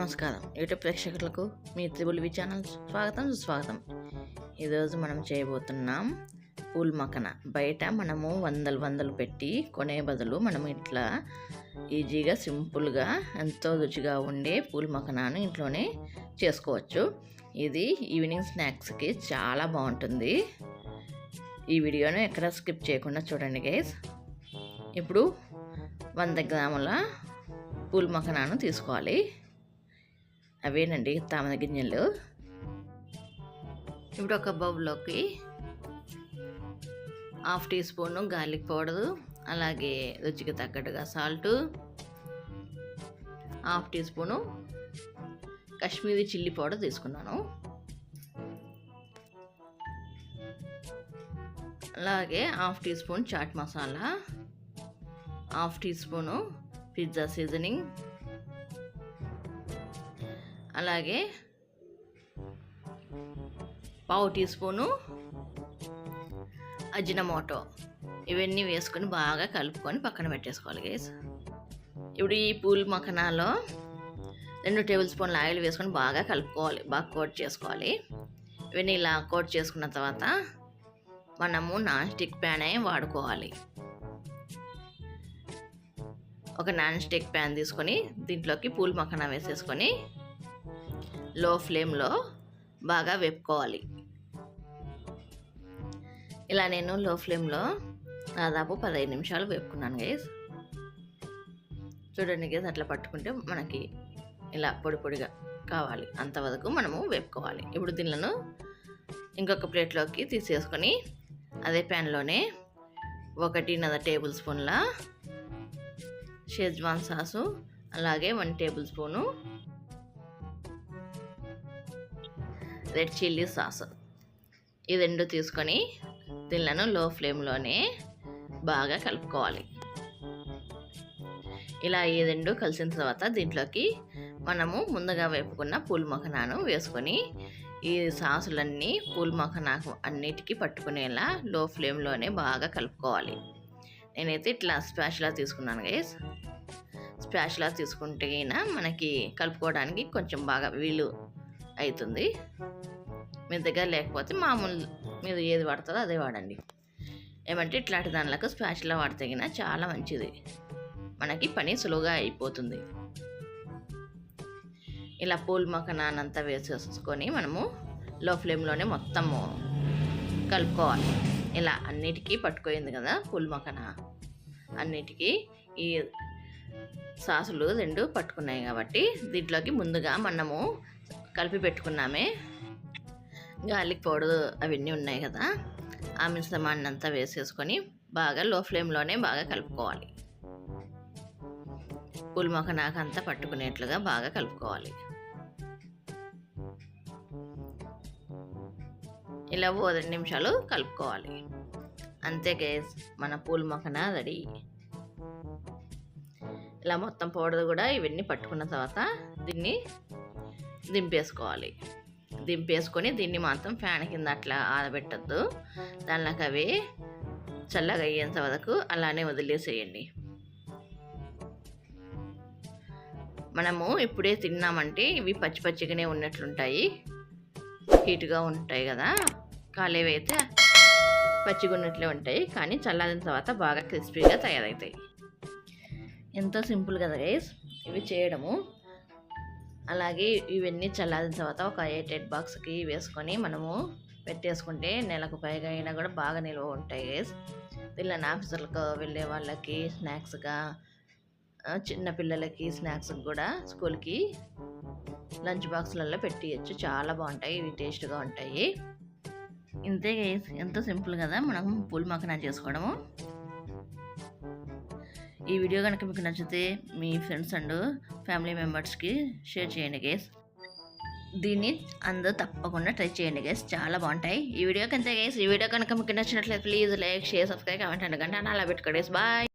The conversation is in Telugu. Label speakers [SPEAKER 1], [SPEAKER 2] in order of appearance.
[SPEAKER 1] నమస్కారం యూట్యూబ్ ప్రేక్షకులకు మీ త్రిబుల్ ఛానల్ స్వాగతం సుస్వాగతం. ఈరోజు మనం చేయబోతున్నాం పూల్ మఖన. బయట మనము వందలు పెట్టి కొనే బదులు మనం ఇట్లా ఈజీగా సింపుల్గా ఎంతో రుచిగా ఉండే పూల్ మఖనాను ఇంట్లోనే చేసుకోవచ్చు. ఇది ఈవినింగ్ స్నాక్స్కి చాలా బాగుంటుంది. ఈ వీడియోను ఎక్కడ స్కిప్ చేయకుండా చూడండి గైస్. ఇప్పుడు 100 గ్రాముల పూల్ మఖనాను తీసుకోవాలి. అవేనండి తామర గింజలు. ఇప్పుడు ఒక బౌల్లోకి 1/2 టీ స్పూను గార్లిక్ పౌడరు, అలాగే రుచికి తగ్గట్టుగా salt, 1/2 teaspoon Kashmiri chilli powder తీసుకున్నాను. అలాగే 1/2 teaspoon chaat masala, 1/2 teaspoon pizza seasoning, అలాగే 1/2 టీ స్పూను అజినమోటో. ఇవన్నీ వేసుకొని బాగా కలుపుకొని పక్కన పెట్టేసుకోవాలి గైస్. ఇప్పుడు ఈ పూల్ మఖనాలో 2 టేబుల్ స్పూన్ల ఆయిల్ వేసుకొని బాగా కలుపుకోవాలి, బాగా కోట్ చేసుకోవాలి. ఇవన్నీ ఇలా కోట్ చేసుకున్న తర్వాత మనము నాన్ స్టిక్ ప్యాన్ వాడుకోవాలి. ఒక నాన్ స్టిక్ ప్యాన్ తీసుకొని దీంట్లోకి పూల్ మఖనా వేసేసుకొని లో ఫ్లేమ్లో బాగా వేపుకోవాలి. ఇలా నేను లో ఫ్లేమ్లో దాదాపు 15 నిమిషాలు వేపుకున్నాను గైస్. చూడండి గైస్, అట్లా పట్టుకుంటే మనకి ఇలా పొడి పొడిగా కావాలి, అంతవరకు మనము వేపుకోవాలి. ఇప్పుడు దీనిలను ఇంకొక ప్లేట్లోకి తీసేసుకొని అదే ప్యాన్లోనే 1.5 టేబుల్ స్పూన్ల షెజ్వాన్ సాసు, అలాగే 1 table spoon red chilli sauce, ఈ 2 తీసుకొని దీనిలను లో ఫ్లేమ్లోనే బాగా కలుపుకోవాలి. ఇలా ఈ 2 కలిసిన తర్వాత దీంట్లోకి మనము ముందుగా వేపుకున్న పూల్ మఖనాను వేసుకొని ఈ సాసులన్నీ పూల్ మఖనాకు అన్నిటికీ పట్టుకునేలా లో ఫ్లేమ్లోనే బాగా కలుపుకోవాలి. నేనైతే ఇట్లా స్పాచులా తీసుకున్నాను గైస్. స్పాచులా తీసుకుంటే మనకి కలుపుకోవడానికి కొంచెం బాగా వీలు అవుతుంది. మీ దగ్గర లేకపోతే మామూలు మీరు ఏది వాడతారో అదే వాడండి. ఏమంటే ఇట్లాంటి దానిలకు స్పాచులా వాడితే చాలా మంచిది, మనకి పని సులువుగా అయిపోతుంది. ఇలా పూల్ మఖనానంతా వేసేసుకొని మనము లో ఫ్లేమ్లోనే మొత్తము కలుపుకోవాలి. ఇలా అన్నిటికీ పట్టుకోయింది కదా పూల్ మఖనా, అన్నిటికీ ఈ సాసులు 2 పట్టుకున్నాయి కాబట్టి దీంట్లోకి ముందుగా మనము కలిపి పెట్టుకున్నామే గార్లిక్ పౌడర్ అవన్నీ ఉన్నాయి కదా, ఆ మిశ్రమాన్ని అంతా వేసేసుకొని బాగా లో ఫ్లేమ్లోనే బాగా కలుపుకోవాలి. పూల్ మఖనాకు అంతా పట్టుకునేట్లుగా బాగా కలుపుకోవాలి. ఇలా 2 నిమిషాలు కలుపుకోవాలి. అంతే గైస్, మన పూల్ మఖనా రెడీ. ఇలా మొత్తం పౌడర్ కూడా ఇవన్నీ పట్టుకున్న తర్వాత దీన్ని దింపేసుకొని దీన్ని మాత్రం ఫ్యాన్ కింద అట్లా ఆరబెట్టద్దు. దానిలోకి అవి చల్లగా అయ్యేంత వరకు అలానే వదిలేసేయండి. మనము ఇప్పుడే తిన్నామంటే ఇవి పచ్చిగానే ఉన్నట్లుంటాయి, హీట్గా ఉంటాయి కదా. కాలేవి అయితే పచ్చిగా ఉన్నట్లే ఉంటాయి, కానీ చల్లారిన తర్వాత బాగా క్రిస్పీగా తయారవుతాయి. ఎంతో సింపుల్ కదా గైస్ ఇవి చేయడము. అలాగే ఇవన్నీ చల్లారిన తర్వాత ఒక ఎయిర్ బాక్స్కి వేసుకొని మనము పెట్టేసుకుంటే నెలకు పైగా అయినా కూడా బాగా నిల్వ ఉంటాయి గైస్. పిల్లల ఆఫీసులకు వెళ్ళే వాళ్ళకి స్నాక్స్గా, చిన్న పిల్లలకి స్నాక్స్కి కూడా స్కూల్కి లంచ్ బాక్స్లలో పెట్టియచ్చు. చాలా బాగుంటాయి, ఇవి టేస్ట్గా ఉంటాయి. ఇంతే గైస్, ఎంతో సింపుల్ కదా మనం పూల్ మఖనా చేసుకోవడము. ఈ వీడియో కనుక మీకు నచ్చితే మీ ఫ్రెండ్స్ అండ్ ఫ్యామిలీ మెంబర్స్కి షేర్ చేయండి గైస్. దీన్ని అందరూ తప్పకుండా ట్రై చేయండి గైస్, చాలా బాగుంటాయి. ఈ వీడియో కంతే గైస్. ఈ వీడియో కనుక మీకు నచ్చినట్లయితే please like, share, subscribe, comment and గంట అలా పెట్టుకోండి. బాయ్.